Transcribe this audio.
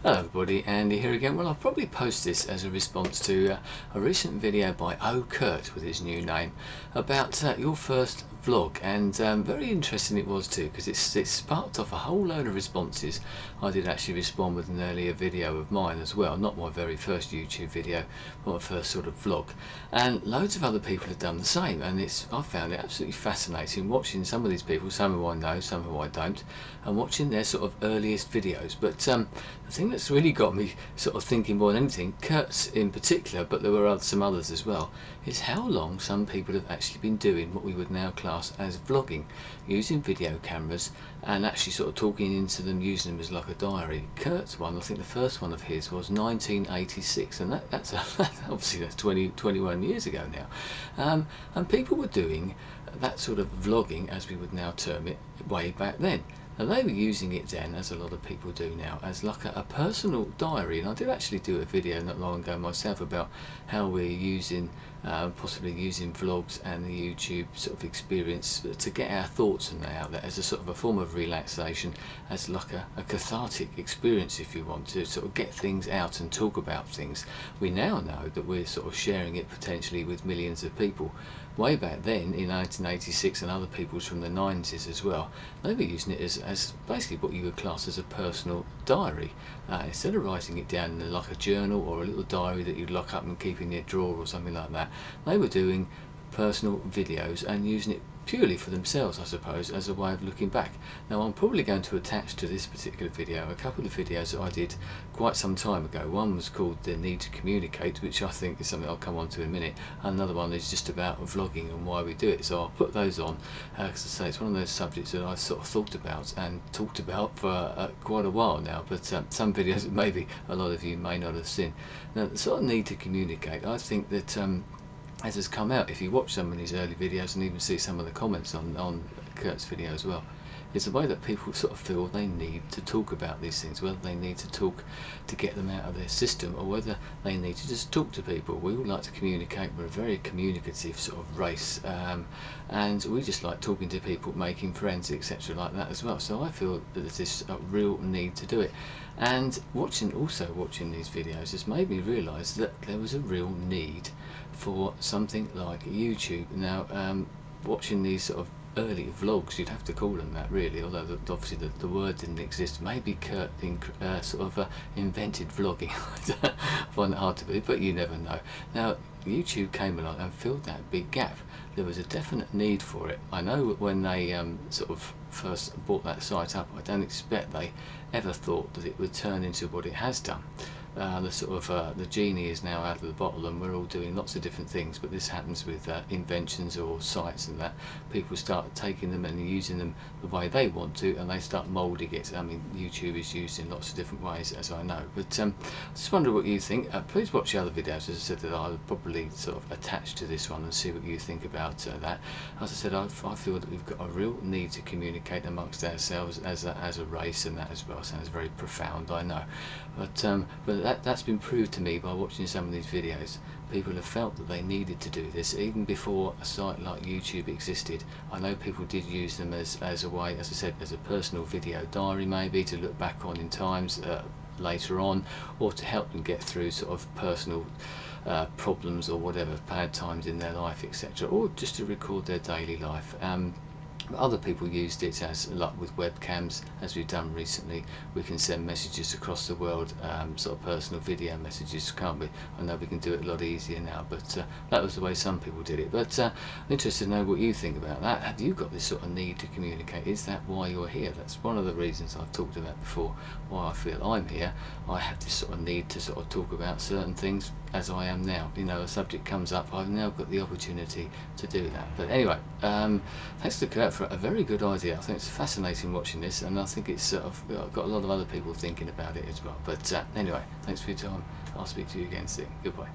Hello everybody, Andy here again. Well, I'll probably post this as a response to a recent video by OhCurt with his new name about your first vlog, and very interesting it was too, because it sparked off a whole load of responses. I did actually respond with an earlier video of mine as well, not my very first YouTube video, but my first sort of vlog, and loads of other people have done the same, and I found it absolutely fascinating watching some of these people, some who I know, some who I don't, and watching their sort of earliest videos. But the thing that's really got me sort of thinking more than anything, Kurt's in particular, but there were some others as well, is how long some people have actually been doing what we would now class as vlogging, using video cameras and actually sort of talking into them, using them as like a diary. Kurt's one, I think the first one of his was 1986, and that's obviously that's 21 years ago now, and people were doing that sort of vlogging, as we would now term it, way back then. Now they were using it then, as a lot of people do now, as like a personal diary, and I did actually do a video not long ago myself about how we're using, possibly using vlogs and the YouTube sort of experience to get our thoughts and that out there as a sort of a form of relaxation, as like a cathartic experience, if you want to sort of get things out and talk about things. We now know that we're sort of sharing it potentially with millions of people. Way back then in 1986, and other people's from the 90s as well, they were using it as basically what you would class as a personal diary. Instead of writing it down in like a journal or a little diary that you'd lock up and keep in your drawer or something like that, they were doing personal videos and using it purely for themselves, I suppose, as a way of looking back. Now I'm probably going to attach to this particular video a couple of videos that I did quite some time ago. One was called The Need to Communicate, which I think is something I'll come on to in a minute. Another one is just about vlogging and why we do it, so I'll put those on, because I say it's one of those subjects that I've sort of thought about and talked about for quite a while now, but some videos that maybe a lot of you may not have seen. Now the sort of need to communicate, I think that as has come out, if you watch some of these early videos and even see some of the comments on Kurt's video as well, is the way that people sort of feel they need to talk about these things, whether they need to talk to get them out of their system or whether they need to just talk to people. We all like to communicate, we're a very communicative sort of race, and we just like talking to people, making friends, etc. like that as well. So I feel that there's this real need to do it, and watching these videos has made me realise that there was a real need for something like YouTube. Now watching these sort of early vlogs, you'd have to call them that really, although obviously the word didn't exist. Maybe Kurt invented vlogging. I find it hard to believe, but you never know. Now YouTube came along and filled that big gap. There was a definite need for it. I know when they sort of first brought that site up, I don't expect they ever thought that it would turn into what it has done. The genie is now out of the bottle and we're all doing lots of different things, but this happens with inventions or sites and that. People start taking them and using them the way they want to, and they start moulding it. I mean, YouTube is used in lots of different ways, as I know, but I just wonder what you think. Please watch the other videos, as I said, that I'll probably sort of attach to this one, and see what you think about that. As I said, I feel that we've got a real need to communicate amongst ourselves as a race, and that as well sounds very profound, I know, but that's been proved to me by watching some of these videos. People have felt that they needed to do this even before a site like YouTube existed. I know people did use them as a way, as I said, as a personal video diary, maybe to look back on in times later on, or to help them get through sort of personal problems or whatever, bad times in their life, etc., or just to record their daily life. Other people used it as, like with webcams, as we've done recently. We can send messages across the world, sort of personal video messages, can't we? I know we can do it a lot easier now, but that was the way some people did it. But I'm interested to know what you think about that. Have you got this sort of need to communicate? Is that why you're here? That's one of the reasons I've talked about before, why I feel I'm here. I have this sort of need to sort of talk about certain things, as I am now. You know, a subject comes up, I've now got the opportunity to do that. But anyway, thanks to Kurt for a very good idea. I think it's fascinating watching this, and I think it's sort of got a lot of other people thinking about it as well. But anyway, thanks for your time. I'll speak to you again soon. Goodbye.